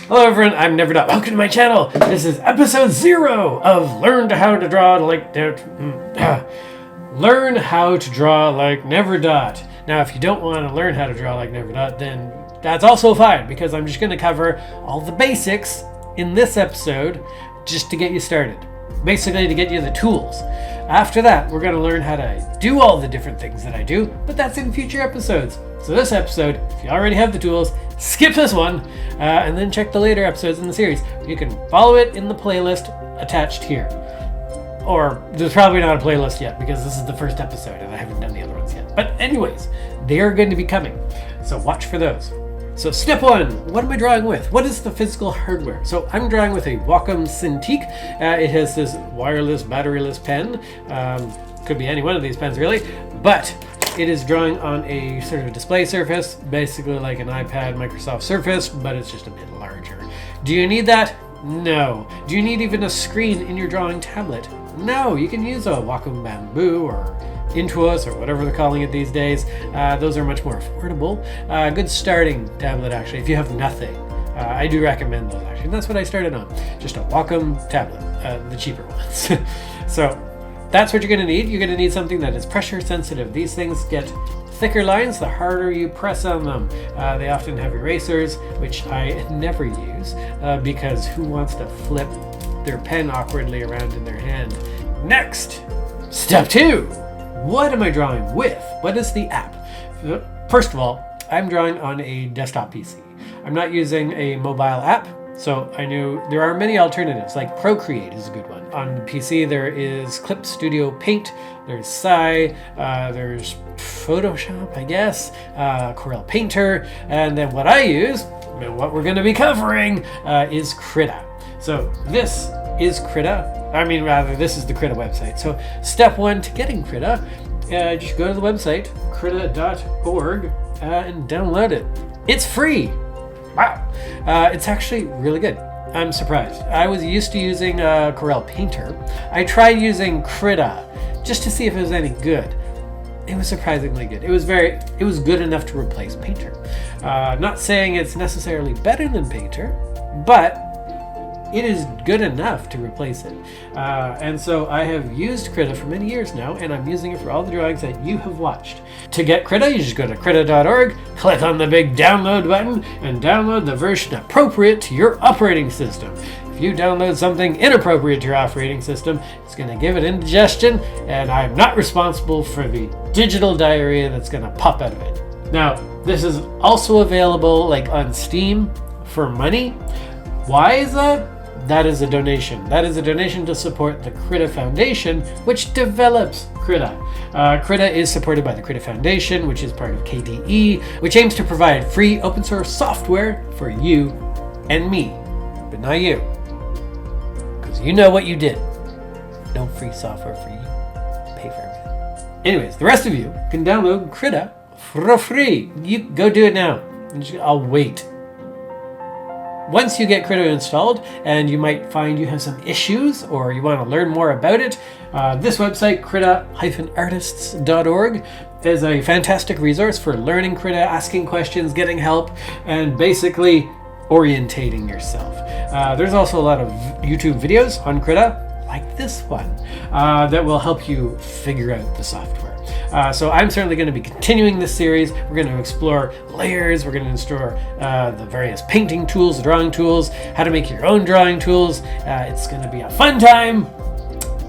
Hello everyone, I'm Never Dot. Welcome to my channel. This is episode 0 of Learn How to Draw Like Learn How to Draw Like Never Dot. Now, if you don't want to learn how to draw like Never Dot, then that's also fine, because I'm just going to cover all the basics in this episode just to get you started. Basically, to get you the tools. After that, we're going to learn how to do all the different things that I do, but that's in future episodes. So this episode, if you already have the tools, skip this one, and then check the later episodes in the series. You can follow it in the playlist attached here. Or, there's probably not a playlist yet, because this is the first episode, and I haven't done the other ones yet. But anyways, they are going to be coming, so watch for those. So step 1, what am I drawing with? What is the physical hardware? So I'm drawing with a Wacom Cintiq. It has this wireless, batteryless pen. Could be any one of these pens really, but it is drawing on a sort of a display surface, basically like an iPad Microsoft Surface, but it's just a bit larger. Do you need that? No. Do you need even a screen in your drawing tablet? No, you can use a Wacom Bamboo or Intuos or whatever they're calling it these days. Those are much more affordable. Good starting tablet actually, if you have nothing. I do recommend those actually. And that's what I started on, just a Wacom tablet, the cheaper ones. So that's what you're going to need. You're going to need something that is pressure sensitive. These things get thicker lines the harder you press on them. They often have erasers, which I never use because who wants to flip their pen awkwardly around in their hand? Next, step 2. What am I drawing with? What is the app? First of all, I'm drawing on a desktop PC. I'm not using a mobile app, so I knew there are many alternatives, like Procreate is a good one. On PC, there is Clip Studio Paint, there's Sai, there's Photoshop, I guess, Corel Painter, and then what I use, and what we're going to be covering, is Krita. So this is Krita. This is the Krita website. So step 1 to getting Krita, just go to the website, krita.org, and download it. It's free. Wow. It's actually really good. I'm surprised. I was used to using Corel Painter. I tried using Krita just to see if it was any good. It was surprisingly good. It was good enough to replace Painter. Not saying it's necessarily better than Painter, but it is good enough to replace it. And so I have used Krita for many years now, and I'm using it for all the drawings that you have watched. To get Krita, you just go to krita.org, click on the big download button, and download the version appropriate to your operating system. If you download something inappropriate to your operating system, it's going to give it indigestion, and I'm not responsible for the digital diarrhea that's going to pop out of it. Now, this is also available on Steam for money. Why is that? That is a donation. That is a donation to support the Krita Foundation, which develops Krita. Krita is supported by the Krita Foundation, which is part of KDE, which aims to provide free open source software for you and me, but not you, because you know what you did. No free software for you. Pay for everything. Anyways, the rest of you can download Krita for free. You go do it now. I'll wait. Once you get Krita installed, and you might find you have some issues or you want to learn more about it, this website, krita-artists.org, is a fantastic resource for learning Krita, asking questions, getting help, and basically orientating yourself. There's also a lot of YouTube videos on Krita, like this one, that will help you figure out the software. So I'm certainly going to be continuing this series. We're going to explore layers. We're going to explore the various painting tools, drawing tools, how to make your own drawing tools. It's going to be a fun time.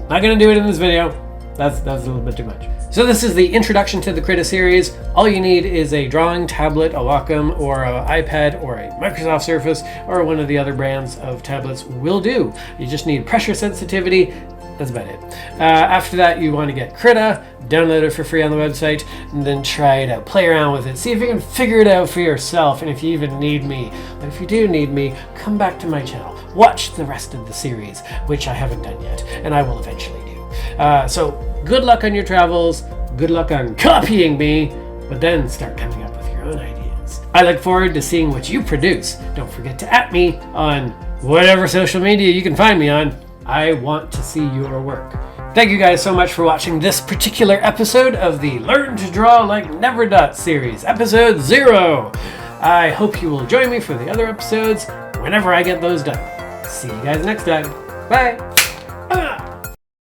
Not going to do it in this video. That's a little bit too much. So this is the introduction to the Krita series. All you need is a drawing tablet, a Wacom, or an iPad, or a Microsoft Surface, or one of the other brands of tablets will do. You just need pressure sensitivity. That's about it. After that, you want to get Krita, download it for free on the website, and then try it out. Play around with it. See if you can figure it out for yourself, and if you even need me. But if you do need me, come back to my channel. Watch the rest of the series, which I haven't done yet, and I will eventually do. So good luck on your travels. Good luck on copying me, but then start coming up with your own ideas. I look forward to seeing what you produce. Don't forget to @ me on whatever social media you can find me on. I want to see your work. Thank you guys so much for watching this particular episode of the Learn to Draw Like Never Dot series, episode 0. I hope you will join me for the other episodes. whenever I get those done. See you guys next time. Bye!